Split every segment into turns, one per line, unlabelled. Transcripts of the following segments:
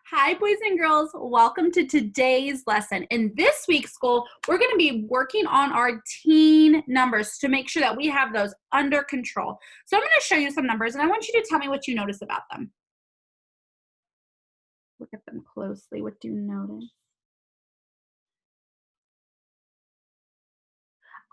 Hi, boys and girls. Welcome to today's lesson. In this week's school, we're going to be working on our teen numbers to make sure that we have those under control. So I'm going to show you some numbers, and I want you to tell me what you notice about them. Look at them closely. What do you notice?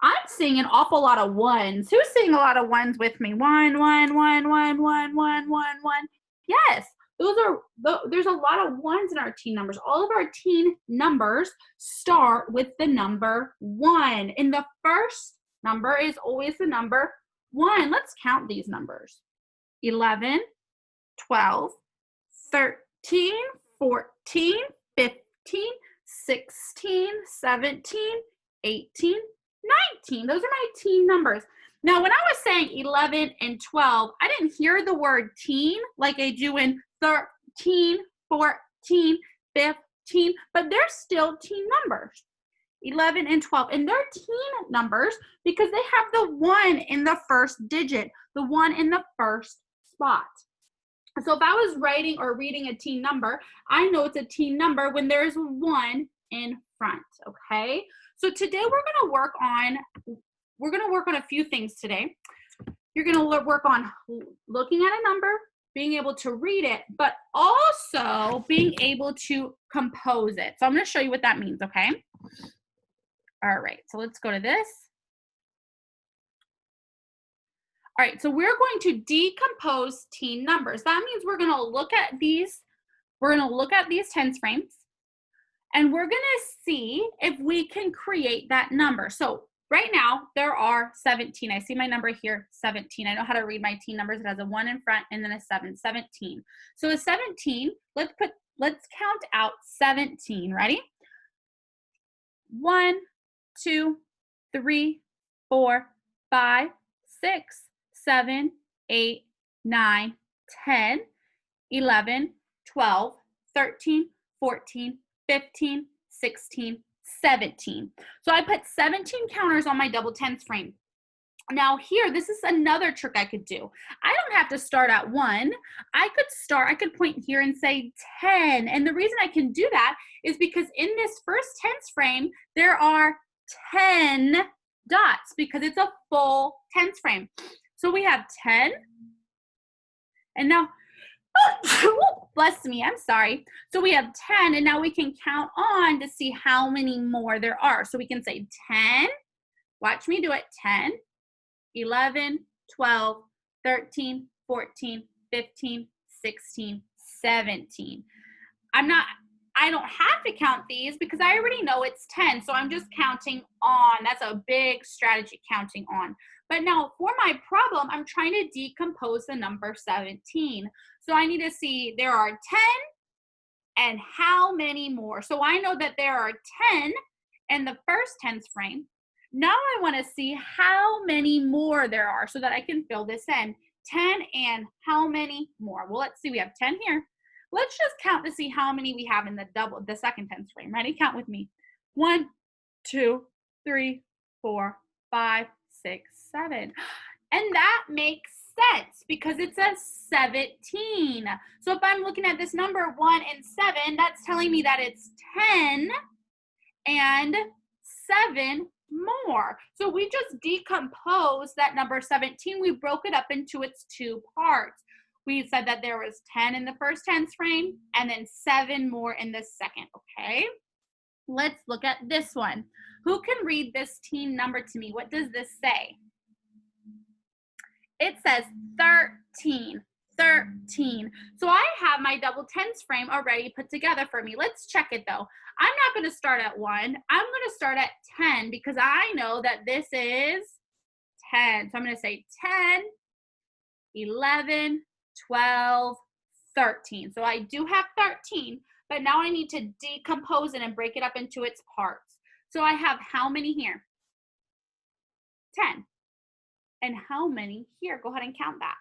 I'm seeing an awful lot of ones. Who's seeing a lot of ones with me? One, one, one, one, one, one, one, one. Yes, there's a lot of ones in our teen numbers. All of our teen numbers start with the number 1. And the first number is always the number 1. Let's count these numbers. 11, 12, 13, 14, 15, 16, 17, 18, 19. Those are my teen numbers. Now, when I was saying 11 and 12, I didn't hear the word teen like I do in 13, 14, 15, but they're still teen numbers. 11 and 12, and they're teen numbers because they have the 1 in the first digit, the 1 in the first spot. So if I was writing or reading a teen number, I know it's a teen number when there's 1 in front, okay? So today we're going to work on a few things today. You're going to work on looking at a number, being able to read it, but also being able to compose it. So I'm going to show you what that means, okay? All right, so let's go to this. All right, so we're going to decompose teen numbers. That means we're going to look at these tens frames, and we're going to see if we can create that number. So right now, there are 17. I see my number here, 17. I know how to read my teen numbers. It has a 1 in front and then a 7, 17. So a 17, let's count out 17. Ready? 1, 2, 3, 4, 5, 6, 7, 8, 9, 10, 11, 12, 13, 14, 15, 16, 17. So I put 17 counters on my double tens frame. Now here, this is another trick I could do. I don't have to start at 1. I could point here and say 10. And the reason I can do that is because in this first tens frame, there are 10 dots because it's a full tens frame. So we have 10. And now, bless me, I'm sorry. So we have 10, and now we can count on to see how many more there are. So we can say 10, watch me do it, 10, 11, 12, 13, 14, 15, 16, 17. I don't have to count these because I already know it's 10, so I'm just counting on. That's a big strategy, counting on. But now for my problem, I'm trying to decompose the number 17. So I need to see there are 10 and how many more. So I know that there are 10 in the first tens frame. Now I want to see how many more there are so that I can fill this in. 10 and how many more? Well, let's see. We have 10 here. Let's just count to see how many we have in the second tens frame. Ready? Count with me. 1, 2, 3, 4, 5, 6, 7. And that makes sense because it's a 17. So if I'm looking at this number 1 and 7, that's telling me that it's 10 and 7 more. So we just decomposed that number 17. We broke it up into its 2 parts. We said that there was 10 in the first tens frame and then 7 more in the second, okay? Let's look at this one. Who can read this teen number to me? What does this say? It says 13, 13. So I have my double tens frame already put together for me. Let's check it though. I'm not going to start at 1. I'm going to start at 10 because I know that this is 10. So I'm going to say 10, 11, 12, 13. So I do have 13, but now I need to decompose it and break it up into its parts. So I have how many here? 10. And how many here? Go ahead and count that.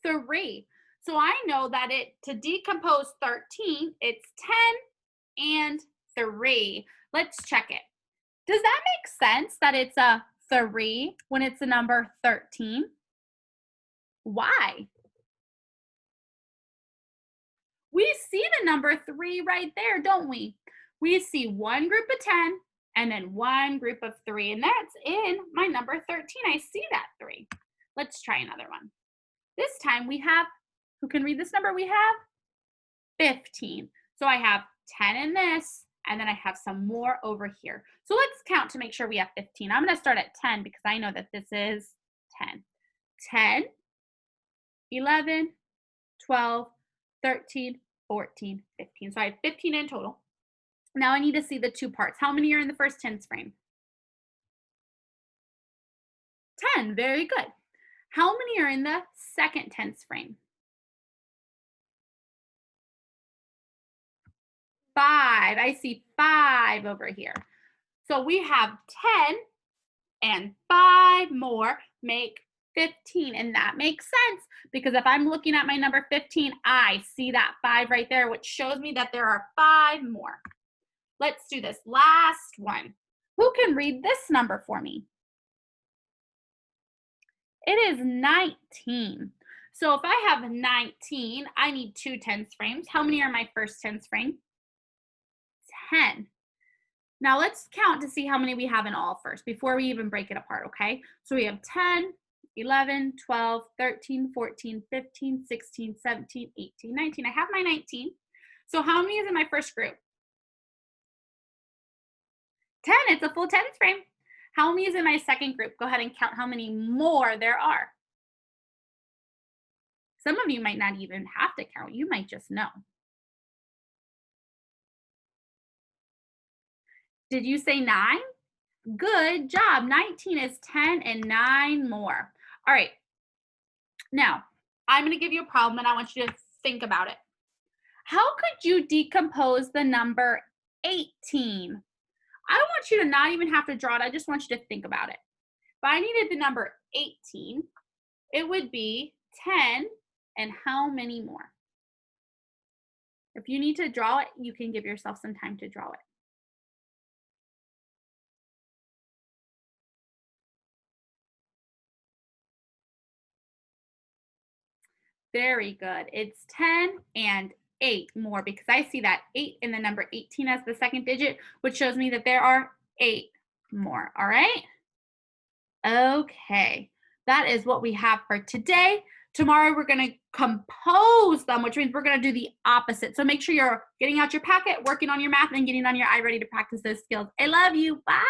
3. So I know that to decompose 13, it's 10 and 3. Let's check it. Does that make sense that it's a 3 when it's the number 13? Why? We see the number 3 right there, don't we? We see one group of 10 and then one group of 3, and that's in my number 13. I see that 3. Let's try another one. This time we have, who can read this number? We have 15. So I have 10 in this, and then I have some more over here. So let's count to make sure we have 15. I'm going to start at 10 because I know that this is 10. 10, 11, 12, 13, 14, 15. So I have 15 in total. Now I need to see the two parts. How many are in the first tens frame? 10. Very good. How many are in the second tens frame? 5. I see 5 over here. So we have 10 and 5 more make 15. And that makes sense because if I'm looking at my number 15, I see that 5 right there, which shows me that there are 5 more. Let's do this last one. Who can read this number for me? It is 19. So if I have 19, I need 2 tens frames. How many are my first tens frame? 10. Now let's count to see how many we have in all first before we even break it apart, okay? So we have 10, 11, 12, 13, 14, 15, 16, 17, 18, 19. I have my 19. So how many is in my first group? 10. It's a full tens frame. How many is in my second group? Go ahead and count how many more there are. Some of you might not even have to count. You might just know. Did you say 9? Good job. 19 is 10 and 9 more. All right. Now, I'm going to give you a problem and I want you to think about it. How could you decompose the number 18? I don't want you to not even have to draw it. I just want you to think about it. If I needed the number 18, it would be 10 and how many more? If you need to draw it, you can give yourself some time to draw it. Very good. It's 10 and 8 more because I see that 8 in the number 18 as the second digit, which shows me that there are 8 more. All right? Okay. That is what we have for today. Tomorrow we're going to compose them, which means we're going to do the opposite. So make sure you're getting out your packet, working on your math, and getting on your iReady to practice those skills. I love you. Bye.